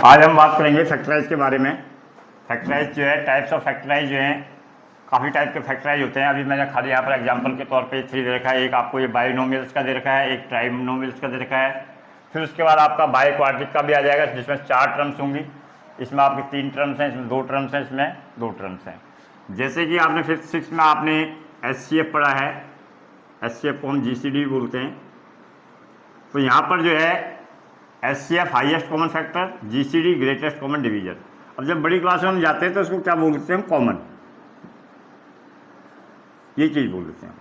आज हम बात करेंगे फैक्टराइज के बारे में। फैक्टराइज जो है, टाइप्स ऑफ फैक्टराइज जो हैं, काफ़ी टाइप के फैक्टराइज होते हैं। अभी मैंने खाली यहाँ पर एग्जांपल के तौर पे 3 दे रखा है। एक आपको ये बाइनोमियल्स का दे रखा है, एक ट्राइनोमियल्स का दे रखा है, फिर उसके बाद आपका बाई क्वाड्रिक का भी आ जाएगा जिसमें 4 टर्म्स होंगी। इसमें आपकी 3 टर्म्स हैं, इसमें 2 टर्म्स हैं, इसमें 2 टर्म्स हैं। जैसे कि आपने फिफ्थ 6 में आपने SCF पढ़ा है, SCF को हम GCD बोलते हैं। तो यहाँ पर जो है SCF highest common factor, GCD greatest common division. अब जब बड़ी क्लास में हम जाते हैं तो उसको क्या बोलते हैं हम? कॉमन, ये चीज़ बोल देते हैं।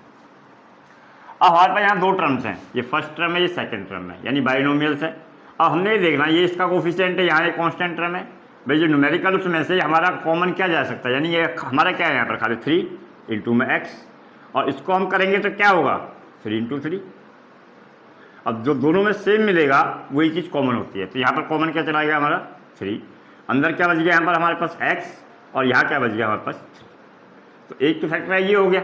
अब हमारे पास यहाँ 2 टर्म्स हैं, ये फर्स्ट टर्म है, ये सेकंड टर्म है, यानी बाइनोमियल्स है। अब हमने ये देखना ये इसका कोफिशिएंट है, यहाँ एक कांस्टेंट टर्म है भाई, जो न्यूमेरिकल उसमें से हमारा कॉमन क्या जा सकता है, यानी ये हमारा क्या है यहाँ पर खाली 3 इंटू में x, और इसको हम करेंगे तो क्या होगा 3 इंटू 3। अब जो दोनों में सेम मिलेगा वही चीज़ कॉमन होती है। तो यहाँ पर कॉमन क्या चला गया हमारा 3, अंदर क्या बच गया यहाँ पर हमारे पास x, और यहाँ क्या बच गया हमारे पास 3। तो एक तो फैक्टराइज ये हो गया।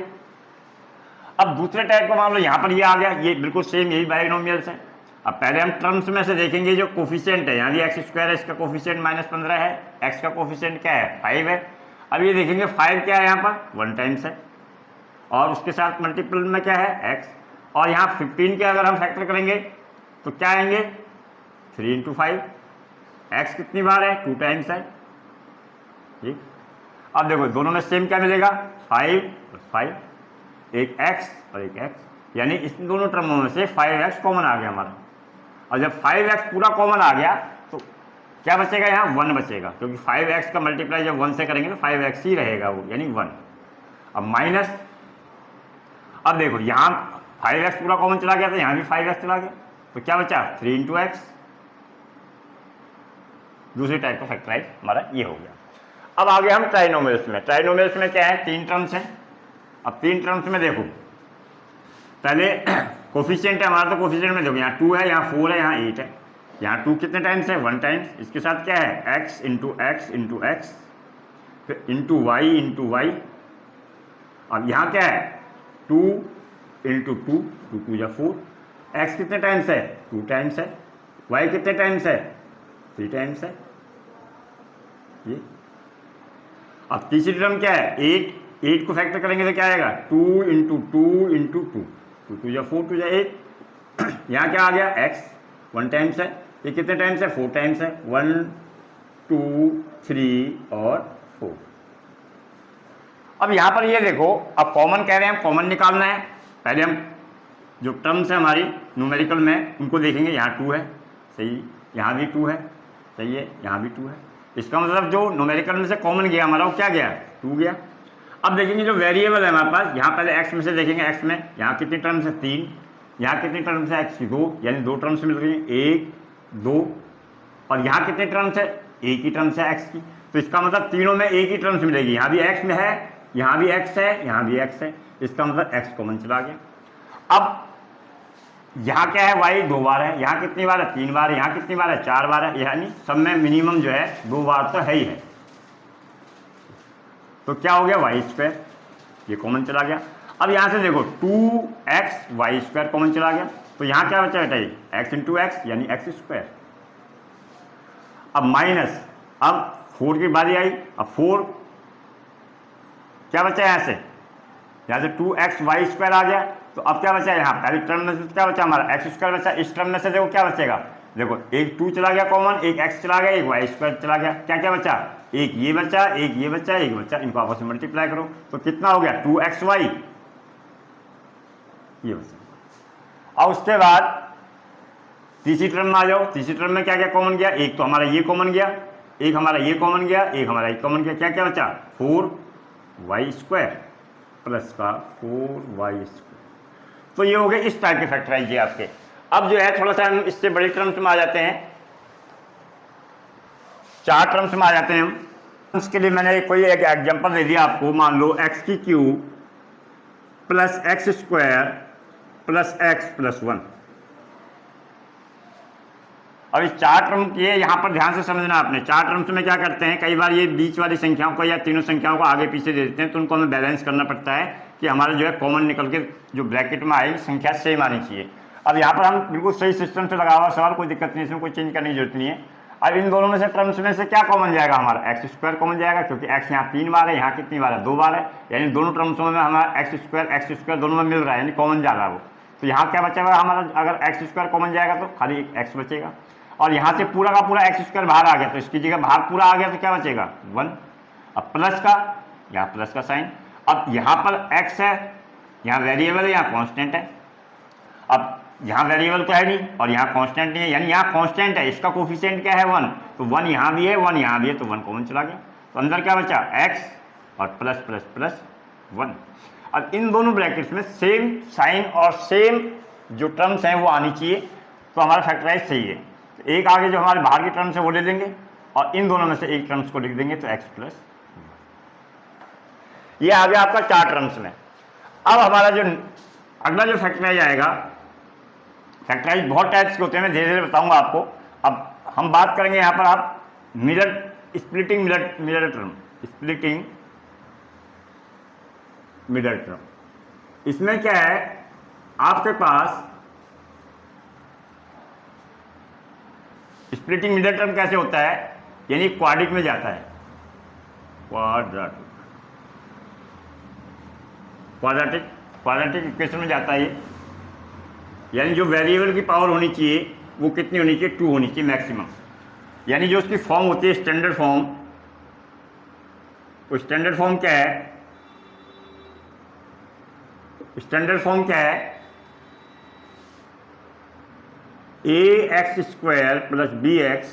अब दूसरे टाइप का मान लो यहाँ पर ये आ गया, ये बिल्कुल सेम यही बाइनोमियल्स है। अब पहले हम टर्म्स में से देखेंगे जो कोफिशिएंट है, यानी x² है, इसका कोफिशिएंट -15 है, x का कोफिशिएंट क्या है 5 है। अब ये देखेंगे 5 क्या है यहाँ पर 1 टाइम्स है, और उसके साथ मल्टीपल में क्या है x, और यहाँ 15 के अगर हम फैक्टर करेंगे तो क्या आएंगे 3 इंटू 5। x कितनी बार है 2 टाइम्स है, ठीक। अब देखो दोनों में सेम क्या मिलेगा 5 + 5, एक x और एक x, यानी इस दोनों टर्मों में से 5x कॉमन आ गया हमारा। और जब 5x पूरा कॉमन आ गया तो क्या बचेगा यहाँ 1 बचेगा, क्योंकि 5x का मल्टीप्लाई जब 1 से करेंगे तो 5x ही रहेगा वो, यानी 1। अब माइनस, अब देखो यहाँ 5x पूरा कॉमन चला गया तो यहाँ भी 5x चला गया, तो क्या बचा 3 इंटू x। दूसरी टाइप का फैक्टराइज हमारा ये हो गया। अब आगे हम ट्राइनोमियल्स में। ट्राइनोमियल्स में क्या है 3 टर्म्स हैं। अब 3 टर्म्स में देखो पहले कोफिशिएंट है हमारा, तो कोफिशिएंट में देखो यहाँ 2 है, यहाँ 4 है, यहाँ 8 है। यहाँ 2 कितने टाइम्स है 1 टाइम्स, इसके साथ क्या है x into x into x, फिर इंटू वाई इंटू वाई। अब यहाँ क्या है 2 इंटू 2, 2 2 या 4। x कितने टाइम्स है 2 टाइम्स है, y कितने टाइम्स है 3 टाइम्स है, ये। अब तीसरी टर्म क्या है 8 को फैक्टर करेंगे तो क्या आएगा 2 इंटू 2 इंटू 2, 2 2 या 4, 2 या 8। यहाँ क्या आ गया x 1 टाइम्स है, ये कितने टाइम्स है 4 टाइम्स है, 1 2 3 और 4। अब यहाँ पर ये देखो, अब कॉमन कह रहे हैं, हम कॉमन निकालना है। पहले हम जो टर्म्स है हमारी न्यूमेरिकल में उनको देखेंगे। यहाँ 2 है, सही, यहाँ भी 2 है, सही है, यहाँ भी 2 है। इसका मतलब जो न्यूमेरिकल में से कॉमन गया हमारा वो क्या गया 2 गया। अब देखेंगे जो वेरिएबल है हमारे पास, यहाँ पहले x में से देखेंगे, x में यहाँ कितनी टर्म्स है 3, यहाँ कितनी टर्म्स है x की 2, यानी 2 टर्म्स मिल रही है 1 2, और यहाँ कितने टर्म्स है एक ही टर्म्स है x की। तो इसका मतलब तीनों में एक ही टर्म्स मिलेगी, यहाँ भी x में है, यहाँ भी x है, यहाँ भी x है, इसका मतलब x कॉमन चला गया। अब यहाँ क्या है y 2 बार है, यहाँ कितनी बार है 3 बार है, यहाँ कितनी बार है 4 बार है, यानी सब में मिनिमम जो है 2 बार तो है ही है। तो क्या हो गया y², ये कॉमन चला गया। अब यहाँ से देखो 2x y² कॉमन चला गया, तो यहाँ क्या बचा बेटा ये x इंटू एक्स, यानी x²। अब माइनस, अब 4 की बारी आई, अब 4 क्या बचा यहाँ से 2x y² आ गया। तो अब क्या बचा यहाँ पहले टर्म में से क्या बचा हमारा x² बचा। इस टर्म में से देखो क्या बचेगा, देखो एक 2 चला गया कॉमन, एक x चला गया, एक y² चला गया, क्या क्या बचा एक ये बचा, एक ये बचा, एक बचा, इनको आपस में मल्टीप्लाई करो तो कितना हो गया 2xy, ये बचा। और उसके बाद तीसरी टर्म में आ जाओ। तीसरी टर्म में क्या क्या कॉमन गया, एक तो हमारा ये कॉमन गया, एक हमारा ये कॉमन गया, एक हमारा ये कॉमन गया, क्या क्या बचा 4y² प्लस का 4y²। तो ये हो गए इस टाइप के फैक्टराइज ये आपके। अब जो है थोड़ा सा हम इससे बड़े टर्म्स में आ जाते हैं, 4 टर्म्स में आ जाते हैं हम। उसके लिए मैंने कोई एक एग्जांपल दे दिया आपको, मान लो x³ plus x² plus x plus 1। अब इस 4 टर्म के यहाँ पर ध्यान से समझना आपने। 4 टर्म्स में क्या करते हैं, कई बार ये बीच वाली संख्याओं को या तीनों संख्याओं को आगे पीछे दे देते हैं, तो उनको हमें बैलेंस करना पड़ता है कि हमारा जो है कॉमन निकल के जो ब्रैकेट में आएगी संख्या सेम आनी चाहिए। अब यहाँ पर हम बिल्कुल सही सिस्टम से लगा हुआ सवाल, कोई दिक्कत नहीं, इसमें कोई चेंज करने की जरूरत नहीं है। अब इन दोनों में से टर्म्स में से क्या कॉमन जाएगा, हमारा एक्स स्क्वायर कॉमन जाएगा, क्योंकि एक्स यहाँ 3 बार है, यहाँ कितनी बार है, 2 बार है, यानी दोनों टर्म्सों में हमारा एक्स स्क्वायर दोनों में मिल रहा है, यानी कॉमन जा रहा है वो। तो यहाँ क्या बचेगा हमारा, अगर एक्स स्क्वायर कॉमन जाएगा तो खाली एक्स बचेगा, और यहाँ से पूरा का पूरा एक्स स्क्वायर बाहर आ गया, तो इसकी जगह बाहर पूरा आ गया तो क्या बचेगा 1। अब प्लस का, यहाँ प्लस का साइन, अब यहाँ पर एक्स है, यहाँ वेरिएबल है, यहाँ कॉन्स्टेंट है। अब यहाँ वेरिएबल तो है नहीं और यहाँ कांस्टेंट नहीं है, यानी यहाँ कांस्टेंट है, इसका कोफिशिएंट क्या है 1, तो 1 यहाँ भी है 1 यहाँ भी है, तो 1 कॉमन चला गया, तो अंदर क्या बचा x और प्लस प्लस प्लस 1। अब इन दोनों ब्रैकेट्स में सेम साइन और सेम जो टर्म्स हैं वो आनी चाहिए, तो हमारा फैक्टराइज सही है। तो एक आगे जो हमारे बाहर की टर्म्स है वो ले लेंगे और इन दोनों में से एक टर्म्स को लिख देंगे, तो x प्लस, ये आ गया आपका 4 टर्म्स में। अब हमारा जो अगला जो फैक्टराइज आएगा, फैक्टराइज बहुत टाइप्स के होते हैं, मैं धीरे धीरे बताऊंगा आपको। अब हम बात करेंगे यहाँ पर आप स्प्लिटिंग मिडल टर्म। इसमें क्या है, आपके पास स्प्लिटिंग मिडल टर्म कैसे होता है, यानी क्वाड्रिक में जाता है, क्वाड्रेटिक इक्वेशन में जाता है ये, यानी जो वेरिएबल की पावर होनी चाहिए वो कितनी होनी चाहिए, 2 होनी चाहिए मैक्सिमम, यानी जो उसकी फॉर्म होती है स्टैंडर्ड फॉर्म, वो स्टैंडर्ड फॉर्म क्या है, स्टैंडर्ड फॉर्म क्या है, ax² + bx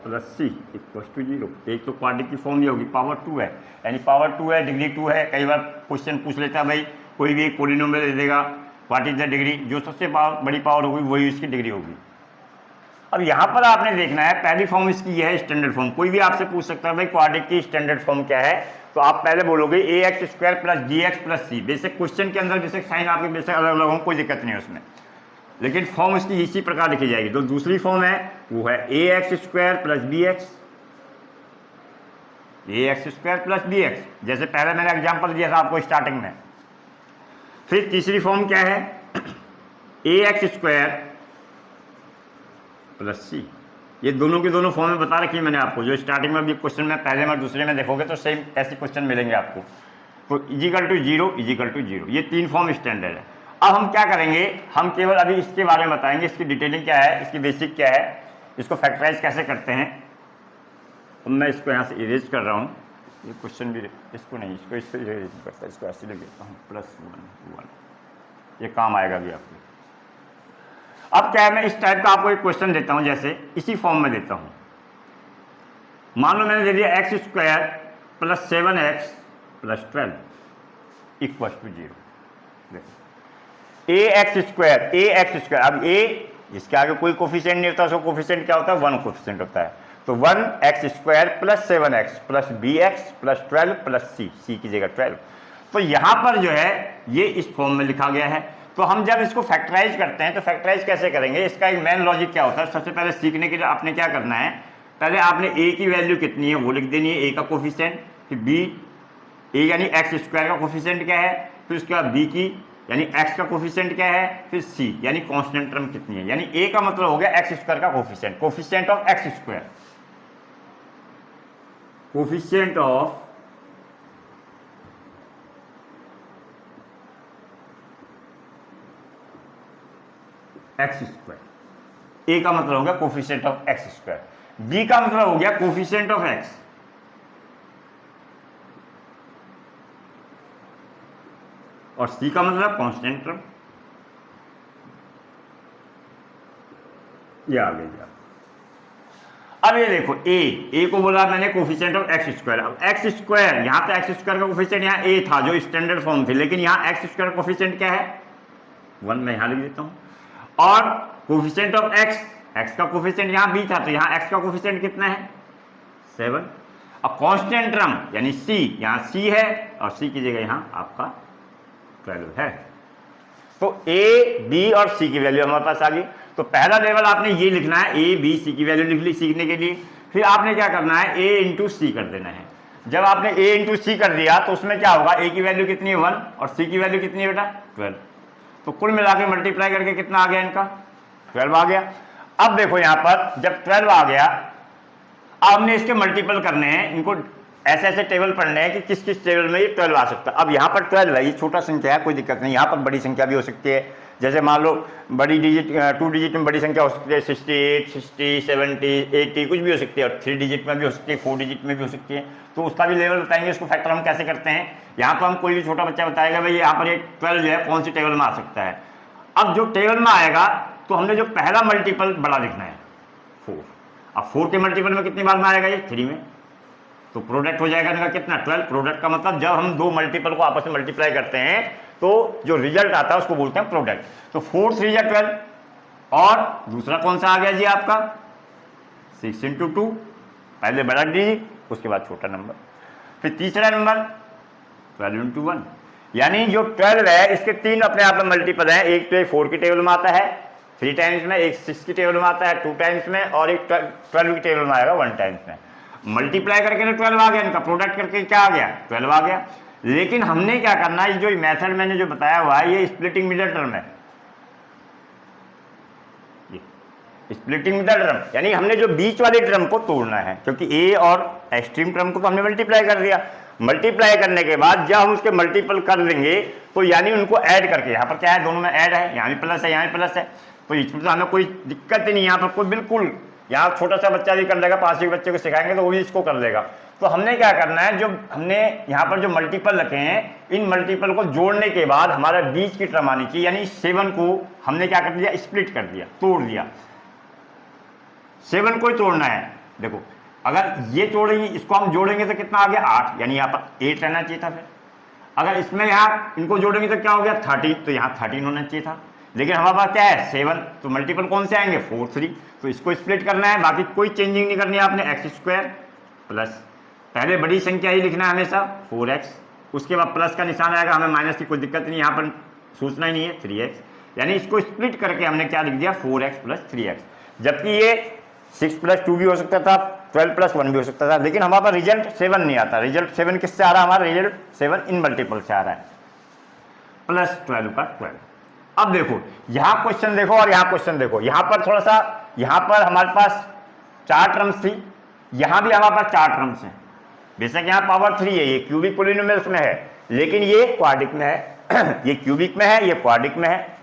+ c = 0। एक तो क्वाड्रिक की फॉर्म ये होगी, पावर 2 है, यानी पावर 2 है, डिग्री 2 है। कई बार क्वेश्चन पूछ लेता है भाई, कोई भी एक पोलिनोमियल दे देगा, व्हाट इज द डिग्री, जो सबसे बड़ी पावर होगी वही इसकी डिग्री होगी। अब यहाँ पर आपने देखना है, पहली फॉर्म इसकी यह है स्टैंडर्ड फॉर्म। कोई भी आपसे पूछ सकता है भाई क्वाड्रिक की स्टैंडर्ड फॉर्म क्या है, तो आप पहले बोलोगे ax² + gx + c। बेशक क्वेश्चन के अंदर बेशक साइन आपके बेशक अलग अलग हो, कोई दिक्कत नहीं है उसमें, लेकिन फॉर्म इसकी इसी प्रकार लिखी जाएगी। तो दूसरी फॉर्म है वो है ax² + bx, ax² + bx, जैसे पहले मैंने एग्जांपल दिया था आपको स्टार्टिंग में। फिर तीसरी फॉर्म क्या है, ax² + c। ये दोनों की दोनों फॉर्म में बता रखी है मैंने आपको, जो स्टार्टिंग में भी क्वेश्चन में पहले में दूसरे में देखोगे तो सेम ऐसे क्वेश्चन मिलेंगे आपको। तो = 0 ये 3 फॉर्म स्टैंडर्ड है। अब हम क्या करेंगे, हम केवल अभी इसके बारे में बताएंगे, इसकी डिटेलिंग क्या है, इसकी बेसिक क्या है, इसको फैक्टराइज कैसे करते हैं। तो मैं इसको यहाँ से इरेज कर रहा हूँ, ये क्वेश्चन भी इसको नहीं, इसको इरेज करता, इसको ऐसे लिख देता हूँ +1 ये काम आएगा भी आपको। अब क्या है, मैं इस टाइप का आपको एक क्वेश्चन देता हूँ, जैसे इसी फॉर्म में देता हूँ। मान लो मैंने दे दिया x² + 7x + 12 = 0। ax², अब a जिसके आगे कोई कोफिशिएंट नहीं होता, उसका कोफिशिएंट क्या होता है, 1 कोफिशिएंट होता है। तो 1x² + 7x + bx + 12 + c की जगह 12। तो यहाँ पर जो है ये इस फॉर्म में लिखा गया है। तो हम जब इसको फैक्टराइज करते हैं तो फैक्टराइज कैसे करेंगे, इसका एक मेन लॉजिक क्या होता है, सबसे पहले सीखने के लिए आपने क्या करना है, पहले आपने a की वैल्यू कितनी है वो लिख देनी है, a का कोफिशिएंट, फिर b, a यानी x² का कोफिशिएंट क्या है, फिर उसके बाद b की यानी x का कोफिशिएंट क्या है, फिर c यानी कांस्टेंट टर्म कितनी है, यानी a का मतलब हो गया x² का coefficient, coefficient of x², coefficient of x²। a का मतलब हो गया कोफिशिएंट ऑफ x², b का मतलब हो गया कोफिशिएंट ऑफ x, और c का मतलब कांस्टेंट टर्म। ये आ गया। अब ये देखो a को बोला मैंने कोफिशिएंट ऑफ x²। अब x², यहाँ पे x² का कोफिशिएंट यहाँ a था जो स्टैंडर्ड फॉर्म थी, लेकिन यहाँ x² का कोफिशिएंट क्या है 1, मैं यहाँ लिख देता हूँ। और कोफिशिएंट ऑफ x का कोफिशिएंट यहाँ b था, तो यहाँ x का कोफिशिएंट कितना है 7। अब कांस्टेंट टर्म यानी c, यहाँ c है और c की जगह यहाँ आपका 12 है। तो a, b और c की वैल्यू हमारे पास आ गई। तो पहला लेवल आपने ये लिखना है, a, b, c की वैल्यू लिख ली सीखने के लिए। फिर आपने क्या करना है, a × c कर देना है। जब आपने a × c कर दिया तो उसमें क्या होगा, a की वैल्यू कितनी है 1 और c की वैल्यू कितनी है बेटा 12। तो कुल मिला के मल्टीप्लाई करके कितना आ गया इनका 12 आ गया। अब देखो यहाँ पर जब 12 आ गया, अब हमने इसके मल्टीपल करने हैं, इनको ऐसे ऐसे टेबल पढ़ने हैं कि किस किस टेबल में ये 12 आ सकता है। अब यहाँ पर 12 है, ये छोटा संख्या है, कोई दिक्कत नहीं, यहाँ पर बड़ी संख्या भी हो सकती है। जैसे मान लो बड़ी डिजिट 2 डिजिट में बड़ी संख्या हो सकती है 68, 60, 70, 80 कुछ भी हो सकती है, और 3 डिजिट में भी हो सकती है, 4 डिजिट में भी हो सकती है। तो उसका भी लेवल बताएंगे, उसको फैक्टर हम कैसे करते हैं। यहाँ पर हम कोई भी छोटा बच्चा बताएगा भाई यहाँ पर ये 12 जो है कौन सी टेबल में आ सकता है। अब जो टेबल में आएगा तो हमने जो पहला मल्टीपल बड़ा लिखना है 4। अब 4 के मल्टीपल में कितनी बार में आएगा, ये 3 में, तो प्रोडक्ट हो जाएगा इनका कितना 12। प्रोडक्ट का मतलब जब हम दो मल्टीपल को आपस में मल्टीप्लाई करते हैं तो जो रिजल्ट आता है उसको बोलते हैं प्रोडक्ट। तो 4 3 या 12, और दूसरा कौन सा आ गया जी आपका 6 इंटू 2, पहले बड़ा डिजिट उसके बाद छोटा नंबर, फिर तीसरा नंबर 12 इंटू 1, यानी जो 12 है इसके 3 अपने आप में मल्टीपल हैं। एक तो 4 की टेबल में आता है 3 टाइम्स में, एक 6 की टेबल में आता है 2 टाइम्स में, और एक 12 की टेबल में आएगा 1 टाइम्स में। मल्टीप्लाई करके तो 12 आ गया, इनका प्रोडक्ट करके क्या आ गया 12 आ गया। लेकिन हमने क्या करना है, जो मेथड मैंने जो बताया हुआ है ये स्प्लिटिंग मिडल टर्म है, स्प्लिटिंग मिडल टर्म, यानी हमने जो बीच वाले टर्म को तोड़ना है, क्योंकि ए और एक्सट्रीम टर्म को तो हमने मल्टीप्लाई कर दिया। मल्टीप्लाई करने के बाद जब हम उसके मल्टीपल कर देंगे तो यानी उनको ऐड करके, यहाँ पर क्या है दोनों में ऐड है, यहाँ भी प्लस है यहाँ भी प्लस है, तो इसमें तो हमें कोई दिक्कत ही नहीं, यहाँ पर कोई बिल्कुल, यहाँ छोटा सा बच्चा भी कर लेगा, 5 के बच्चे को सिखाएंगे तो वो भी इसको कर लेगा। तो हमने क्या करना है, जो हमने यहाँ पर जो मल्टीपल रखे हैं इन मल्टीपल को जोड़ने के बाद हमारा बीच की टर्म आनी चाहिए, यानी 7 को हमने क्या कर दिया स्प्लिट कर दिया, तोड़ दिया। 7 को ही तोड़ना है। देखो अगर ये तोड़ेंगे इसको हम जोड़ेंगे तो कितना आ गया 8, यानी यहाँ पर 8 रहना चाहिए था। फिर अगर इसमें यहाँ इनको जोड़ेंगे तो क्या हो गया 30, तो यहाँ 13 होना चाहिए था। लेकिन हमारे पास क्या है 7, तो मल्टीपल कौन से आएंगे 4 3, तो इसको स्प्लिट करना है, बाकी कोई चेंजिंग नहीं करनी है आपने। x² प्लस, पहले बड़ी संख्या ही लिखना है हमेशा 4x, उसके बाद प्लस का निशान आएगा, हमें माइनस की कोई दिक्कत नहीं, यहाँ पर सोचना ही नहीं है 3x, यानी इसको स्प्लिट करके हमने क्या लिख दिया 4x प्लस 3x। जबकि ये 6 + 2 भी हो सकता था, 12 + 1 भी हो सकता था, लेकिन हमारे पास रिजल्ट 7 नहीं आता। रिजल्ट 7 किससे आ रहा है, हमारा रिजल्ट 7 इन मल्टीपल से आ रहा है, प्लस 12 का 12। अब देखो यहाँ क्वेश्चन देखो और यहाँ क्वेश्चन देखो, यहाँ पर थोड़ा सा, यहाँ पर हमारे पास 4 टर्म्स थी, यहाँ भी हमारे पास 4 टर्म्स हैं। बेशक यहाँ पावर 3 है, ये क्यूबिक पोलिनोमियल्स में है, लेकिन ये क्वाड्रिक में है ये क्यूबिक में है, ये क्वाड्रिक में है,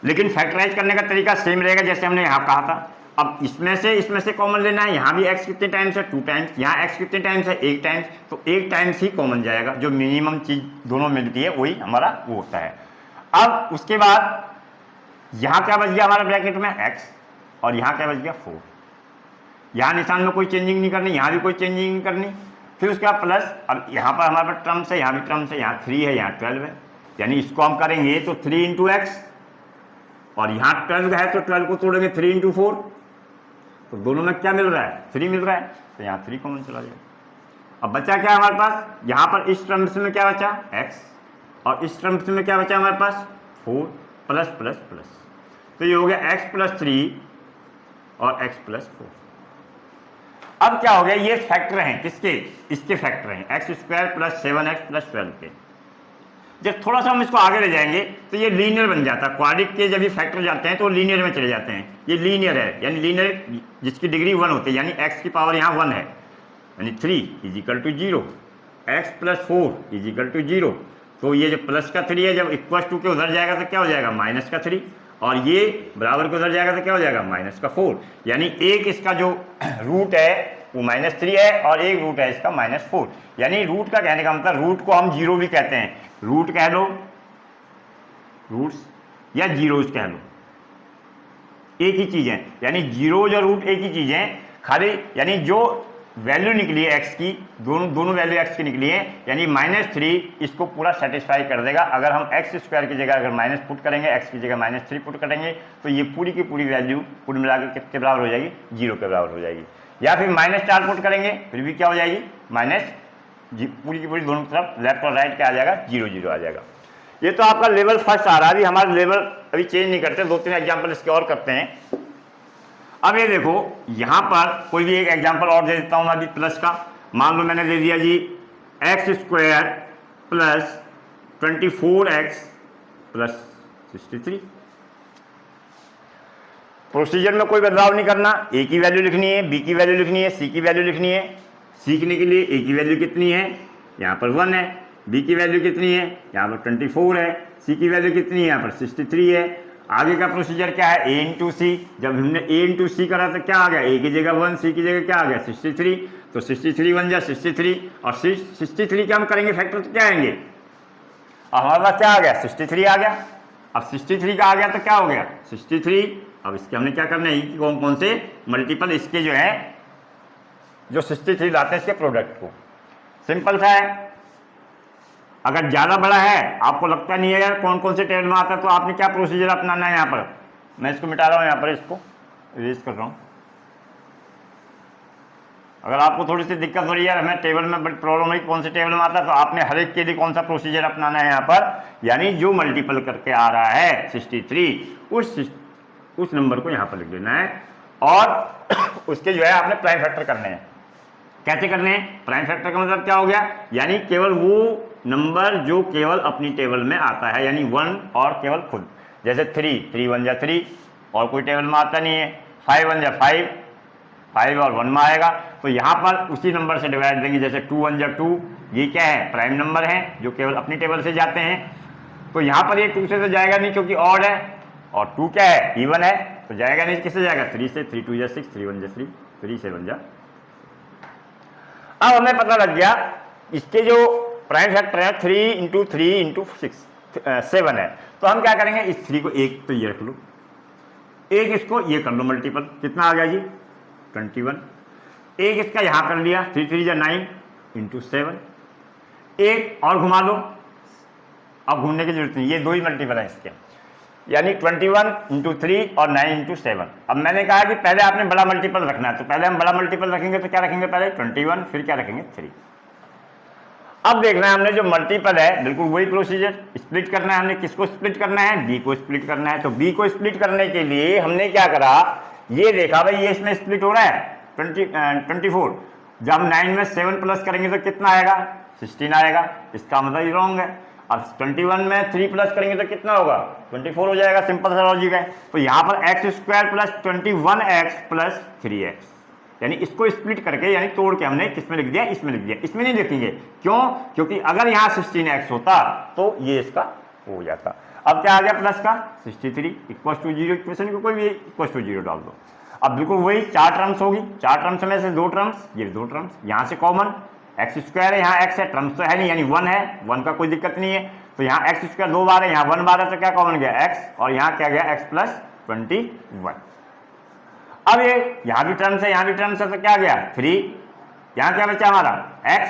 लेकिन फैक्टराइज करने का तरीका सेम रहेगा जैसे हमने यहाँ कहा था। अब इसमें से कॉमन लेना है, यहाँ भी x कितने टाइम्स है 2 टाइम्स, यहाँ x कितने टाइम्स है 1 टाइम्स, तो 1 टाइम्स ही कॉमन जाएगा, जो मिनिमम चीज दोनों मिलती है वही हमारा वो होता है। अब उसके बाद यहाँ क्या बच गया हमारा ब्रैकेट में x, और यहाँ क्या बच गया 4, यहाँ निशान में कोई चेंजिंग नहीं करनी, यहाँ भी कोई चेंजिंग नहीं करनी। फिर उसके बाद प्लस, अब यहाँ पर हमारे पास टर्म्स है, यहाँ भी टर्म्स है, यहाँ 3 है, यहाँ 12 है, यानी इसको हम करेंगे तो 3 इंटू x, और यहाँ 12 है तो 12 को तोड़ेंगे 3 इंटू 4, तो दोनों में क्या मिल रहा है 3 मिल रहा है, तो यहाँ 3 कॉमन चला जाएगा। अब बचा क्या हमारे पास, यहाँ पर इस टर्म्स में क्या बचा x, और इस टर्म्स में क्या बचा हमारे पास 4 प्लस प्लस प्लस, तो ये हो गया x + 3 और x + 4। अब क्या हो गया, ये फैक्टर हैं किसके, इसके फैक्टर हैं x² + 7x + 12 के। जब थोड़ा सा हम इसको आगे ले जाएंगे तो ये लीनियर बन जाता है। क्वाड्रिक के जब ये फैक्टर जाते हैं तो लीनियर में चले जाते हैं, ये लीनियर है, यानी लीनियर जिसकी डिग्री 1 होती है, यानी x की पावर यहाँ 1 है, यानी 3 = 0, x + 4 = 0, तो ये जो प्लस का 3 है जब =2 के उधर जाएगा तो क्या हो जाएगा -3, और ये बराबर के उधर जाएगा तो क्या हो जाएगा -4, यानी एक इसका जो रूट है वो -3 है और एक रूट है इसका -4, यानी रूट का कहने का मतलब रूट को हम 0 भी कहते हैं, रूट कह लो, रूट्स या जीरोज कह लो, एक ही चीज है, यानी जीरोज और रूट एक ही चीज है, खाली यानी जो वैल्यू निकली है x की, दोनों वैल्यू x की निकली है, यानी -3 इसको पूरा सेटिस्फाई कर देगा। अगर हम x² की जगह अगर माइनस पुट करेंगे, x की जगह -3 पुट करेंगे, तो ये पूरी की पूरी वैल्यू कुल मिलाकर कितने बराबर हो जाएगी 0 के बराबर हो जाएगी। या फिर -4 पुट करेंगे फिर भी क्या हो जाएगी पूरी की पूरी दोनों तरफ लेफ्ट और राइट क्या आ जाएगा 0 0 आ जाएगा। ये तो आपका लेवल फर्स्ट आ रहा है, अभी हमारा लेवल अभी चेंज नहीं करते, 2-3 एग्जाम्पल इसके और करते हैं। अब ये देखो यहाँ पर कोई भी एक एग्जाम्पल और दे देता हूँ मैं अभी प्लस का। मान लो मैंने दे दिया जी x² + 24x + 63। प्रोसीजर में कोई बदलाव नहीं करना, ए की वैल्यू लिखनी है, बी की वैल्यू लिखनी है, सी की वैल्यू लिखनी है। सीखने के लिए ए की वैल्यू कितनी है, यहाँ पर 1 है, बी की वैल्यू कितनी है, यहाँ पर 24 है, सी की वैल्यू कितनी है, यहाँ पर 63 है। आगे का प्रोसीजर क्या है, ए इंटू सी। जब हमने ए इंटू सी करा तो क्या आ गया, ए की जगह 1, सी की जगह क्या आ गया 63, तो 63 बन जाए 63, और 63 का हम करेंगे फैक्टर तो क्या आएंगे, हमारे पास क्या आ गया 63 आ गया। अब 63 का आ गया तो क्या हो गया 63। अब इसके हमने क्या करना है, कौन कौन से मल्टीपल इसके जो है जो 63 लाते हैं इसके प्रोडक्ट को। सिंपल सा है, अगर ज़्यादा बड़ा है आपको लगता नहीं है यार कौन कौन से टेबल में आता है, तो आपने क्या प्रोसीजर अपनाना है। यहाँ पर मैं इसको मिटा रहा हूँ, यहाँ पर इसको इरेज कर रहा हूँ। अगर आपको थोड़ी सी दिक्कत हो रही है हमें टेबल में बड़ी प्रॉब्लम है कौन से टेबल में आता है, तो आपने हर एक के लिए कौन सा प्रोसीजर अपनाना है यहाँ पर, यानी जो मल्टीपल करके आ रहा है 63 उस नंबर को यहाँ पर लिख देना है, और उसके जो है आपने प्राइम फैक्टर करने हैं। कैसे करने हैं, प्राइम फैक्टर का मतलब क्या हो गया, यानी केवल वो नंबर जो केवल अपनी टेबल में आता है, यानी 1 और केवल खुद। जैसे 3 1 जा 3 और कोई टेबल में आता नहीं है, 5 1 जा 5 और 1 में आएगा, तो यहाँ पर उसी नंबर से डिवाइड देंगे। जैसे 2 1 जा 2, ये क्या है प्राइम नंबर है जो केवल अपनी टेबल से जाते हैं, तो यहाँ पर ये 2 से तो जाएगा नहीं क्योंकि ऑड है, और 2 क्या है इवन है, तो जाएगा नहीं, किससे जाएगा 3 से। 3 2 जा 6, 3 1 जा 3, 3 7 जा। अब हमें पता लग गया इसके जो प्राइम फैक्टर है 3 इंटू 3 इंटू 7 है, तो हम क्या करेंगे, इस 3 को एक तो ये रख लो, एक इसको ये कर लो मल्टीपल, कितना आ गया जी 21। एक इसका यहाँ कर लिया 3 3 जा 9 इंटू 7, एक और घुमा लो, अब घूमने की जरूरत नहीं, ये 2 ही मल्टीपल है इसके, यानी 21 इंटू 3 और 9 इंटू 7। अब मैंने कहा कि पहले आपने बड़ा मल्टीपल रखना है, तो पहले हम बड़ा मल्टीपल रखेंगे, तो क्या रखेंगे पहले 21, फिर क्या रखेंगे 3। अब देखना है हमने जो मल्टीपल है बिल्कुल वही प्रोसीजर, स्प्लिट करना है। हमने किसको स्प्लिट करना है, बी को स्प्लिट करना है। तो बी को स्प्लिट करने के लिए हमने क्या करा, ये देखा भाई ये इसमें स्प्लिट हो रहा है 24, जब 9 में 7 प्लस करेंगे तो कितना आएगा 16 आएगा, इसका मतलब रॉन्ग है। अब 21 में 3 प्लस करेंगे तो कितना होगा 24 हो जाएगा, सिंपल सा लॉजिक है। तो यहाँ पर x² plus 21x plus 3x, यानी इसको स्प्लिट करके यानी तोड़ के हमने किसमें लिख दिया, इसमें लिख दिया। इसमें नहीं लिखेंगे, क्यों, क्योंकि अगर यहाँ 16x होता तो ये इसका हो जाता। अब क्या आ गया प्लस का 63 इक्वल टू 0, इक्वेशन को कोई भी इक्वल टू 0 डाल दो। अब बिल्कुल वही 4 टर्म्स होगी, 4 टर्म्स में से 2 टर्म्स, ये 2 टर्म्स यहाँ से कॉमन, x² है, यहाँ x है, टर्म्स तो है नहीं, यानी 1 है, 1 का कोई दिक्कत नहीं है। तो यहाँ x² 2 बार है, यहाँ 1 बार है, तो क्या कॉमन गया x, और यहाँ क्या गया x प्लस 21। अब ये यहाँ भी टर्म्स है, यहाँ भी टर्म्स है, तो क्या गया 3, यहाँ क्या बचा हमारा x।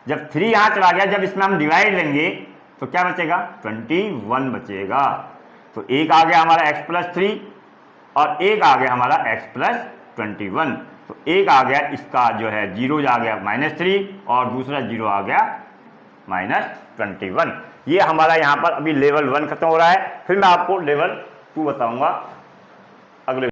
जब 3 यहाँ चला गया, जब इसमें हम डिवाइड लेंगे तो क्या बचेगा 21 बचेगा। तो एक आ गया हमारा x प्लस 3 और एक आ गया हमारा x प्लस 21। तो एक आ गया इसका जो है 0 आ गया -3 और दूसरा 0 आ गया -21। ये हमारा यहाँ पर अभी लेवल 1 खत्म हो रहा है, फिर मैं आपको लेवल 2 बताऊंगा अगले